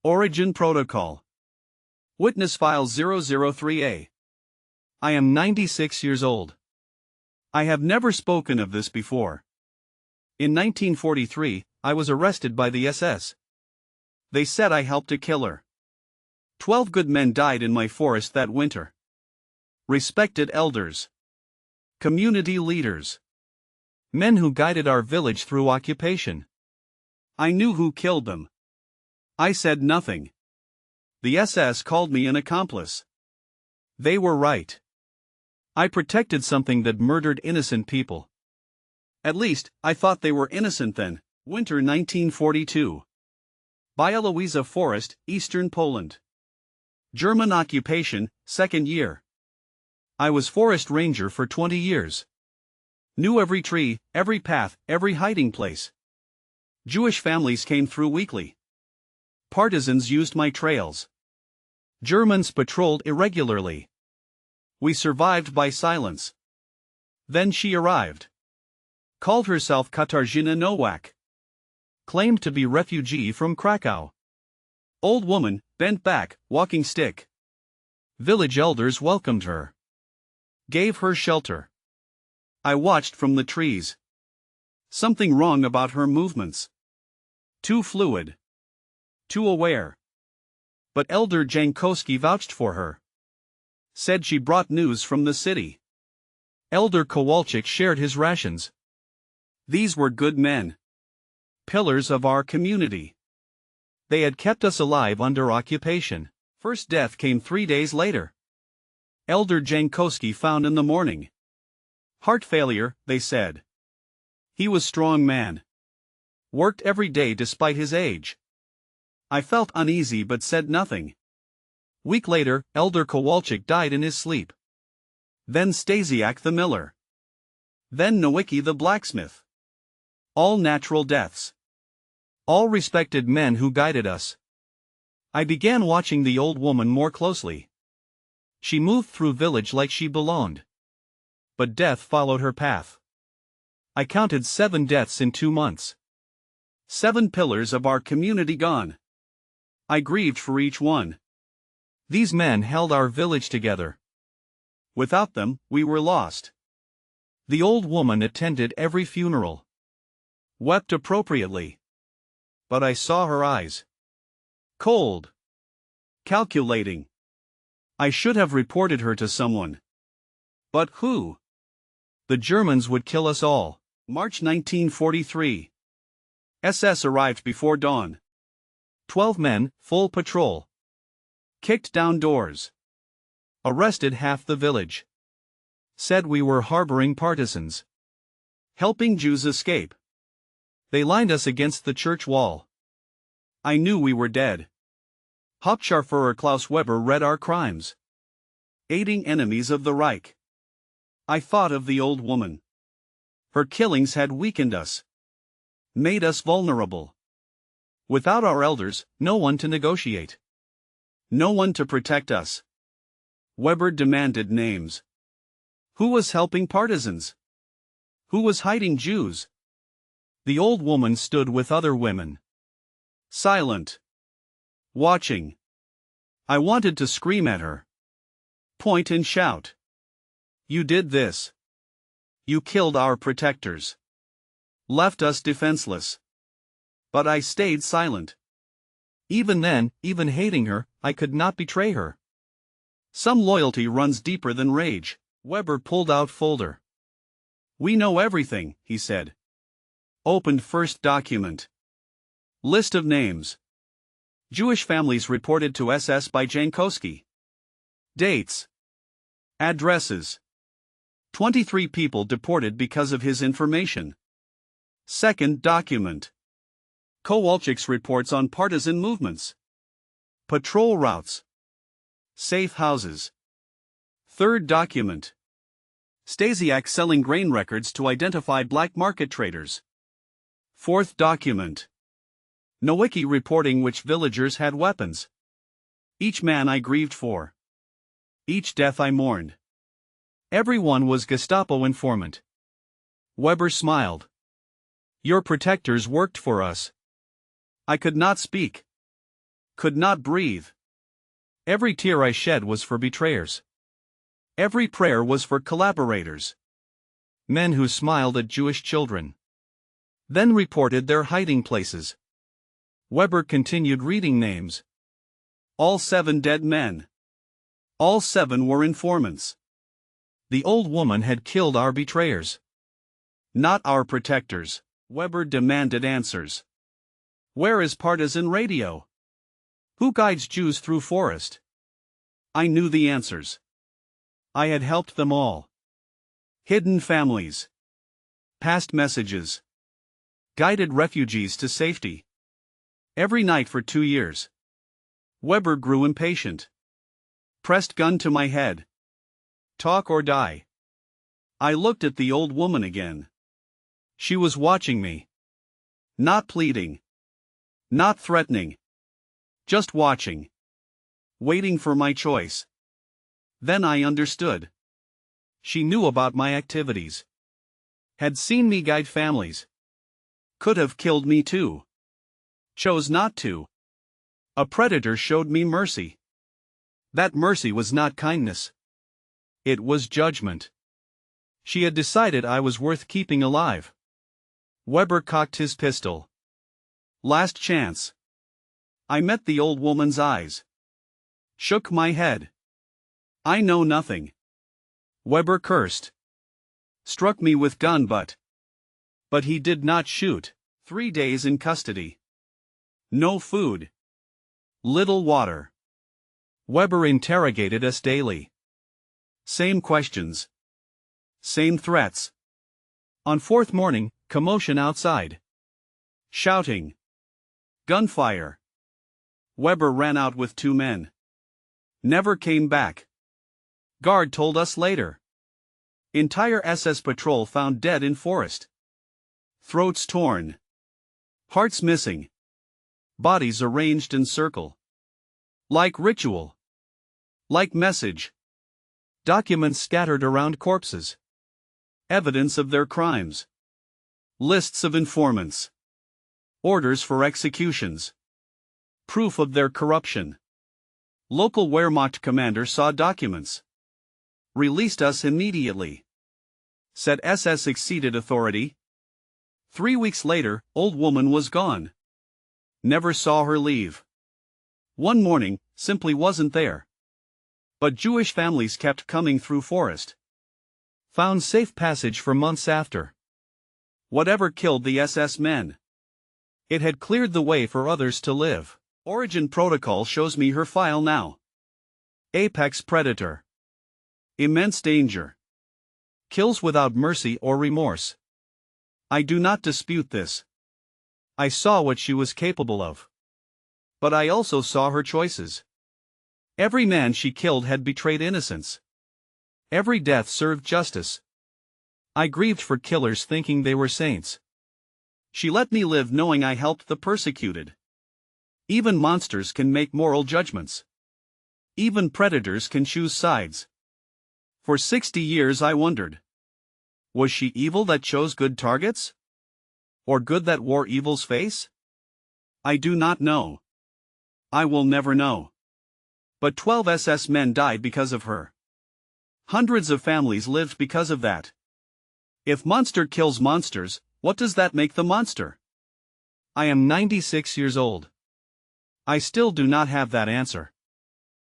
Origin Protocol. Witness File 003A. I am 96 years old. I have never spoken of this before. In 1943, I was arrested by the SS. They said I helped a killer. 12 good men died in my forest that winter. Respected elders. Community leaders. Men who guided our village through occupation. I knew who killed them. I said nothing. The SS called me an accomplice. They were right. I protected something that murdered innocent people. At least, I thought they were innocent then. Winter 1942. Białowieża Forest, Eastern Poland. German occupation, second year. I was forest ranger for 20 years. Knew every tree, every path, every hiding place. Jewish families came through weekly. Partisans used my trails. Germans patrolled irregularly. We survived by silence. Then she arrived. Called herself Katarzyna Nowak. Claimed to be refugee from Krakow. Old woman, bent back, walking stick. Village elders welcomed her. Gave her shelter. I watched from the trees. Something wrong about her movements. Too fluid. Too aware. But Elder Jankowski vouched for her. Said she brought news from the city. Elder Kowalczyk shared his rations. These were good men. Pillars of our community. They had kept us alive under occupation. First death came 3 days later. Elder Jankowski found in the morning. Heart failure, they said. He was strong man. Worked every day despite his age. I felt uneasy but said nothing. Week later, Elder Kowalczyk died in his sleep. Then Stasiak the miller. Then Nowicki the blacksmith. All natural deaths. All respected men who guided us. I began watching the old woman more closely. She moved through village like she belonged. But death followed her path. I counted 7 deaths in 2 months. 7 pillars of our community gone. I grieved for each one. These men held our village together. Without them, we were lost. The old woman attended every funeral. Wept appropriately. But I saw her eyes. Cold. Calculating. I should have reported her to someone. But who? The Germans would kill us all. March 1943. SS arrived before dawn. 12 men, full patrol. Kicked down doors. Arrested half the village. Said we were harboring partisans. Helping Jews escape. They lined us against the church wall. I knew we were dead. Hauptscharführer Klaus Weber read our crimes. Aiding enemies of the Reich. I thought of the old woman. Her killings had weakened us. Made us vulnerable. Without our elders, no one to negotiate. No one to protect us. Weber demanded names. Who was helping partisans? Who was hiding Jews? The old woman stood with other women. Silent. Watching. I wanted to scream at her. Point and shout. You did this. You killed our protectors. Left us defenseless. But I stayed silent. Even then, even hating her, I could not betray her. Some loyalty runs deeper than rage. Weber pulled out folder. We know everything, he said. Opened first document. List of names. Jewish families reported to SS by Jankowski. Dates. Addresses. 23 people deported because of his information. Second document. Kowalczyk's reports on partisan movements. Patrol routes. Safe houses. Third document. Stasiak selling grain records to identify black market traders. Fourth document. Nowicki reporting which villagers had weapons. Each man I grieved for. Each death I mourned. Everyone was Gestapo informant. Weber smiled. Your protectors worked for us. I could not speak. Could not breathe. Every tear I shed was for betrayers. Every prayer was for collaborators. Men who smiled at Jewish children. Then reported their hiding places. Weber continued reading names. All 7 dead men. All 7 were informants. The old woman had killed our betrayers. Not our protectors. Weber demanded answers. Where is partisan radio? Who guides Jews through forest? I knew the answers. I had helped them all. Hidden families. Past messages. Guided refugees to safety. Every night for 2 years. Weber grew impatient. Pressed gun to my head. Talk or die. I looked at the old woman again. She was watching me. Not pleading. Not threatening. Just watching. Waiting for my choice. Then I understood. She knew about my activities. Had seen me guide families. Could have killed me too. Chose not to. A predator showed me mercy. That mercy was not kindness. It was judgment. She had decided I was worth keeping alive. Weber cocked his pistol. Last chance. I met the old woman's eyes. Shook my head. I know nothing. Weber cursed. Struck me with gun but he did not shoot. 3 days in custody. No food. Little water. Weber interrogated us daily. Same questions. Same threats. On 4th morning, commotion outside. Shouting. Gunfire. Weber ran out with 2 men. Never came back. Guard told us later. Entire SS patrol found dead in forest. Throats torn. Hearts missing. Bodies arranged in circle. Like ritual. Like message. Documents scattered around corpses. Evidence of their crimes. Lists of informants. Orders for executions. Proof of their corruption. Local Wehrmacht commander saw documents. Released us immediately. Said SS exceeded authority. 3 weeks later, old woman was gone. Never saw her leave. One morning, simply wasn't there. But Jewish families kept coming through forest. Found safe passage for months after. Whatever killed the SS men. It had cleared the way for others to live. Origin protocol shows me her file now. Apex predator. Immense danger. Kills without mercy or remorse. I do not dispute this. I saw what she was capable of. But I also saw her choices. Every man she killed had betrayed innocence. Every death served justice. I grieved for killers thinking they were saints. She let me live knowing I helped the persecuted. Even monsters can make moral judgments. Even predators can choose sides. For 60 years I wondered. Was she evil that chose good targets? Or good that wore evil's face? I do not know. I will never know. But 12 SS men died because of her. Hundreds of families lived because of that. If monster kills monsters, what does that make the monster? I am 96 years old. I still do not have that answer.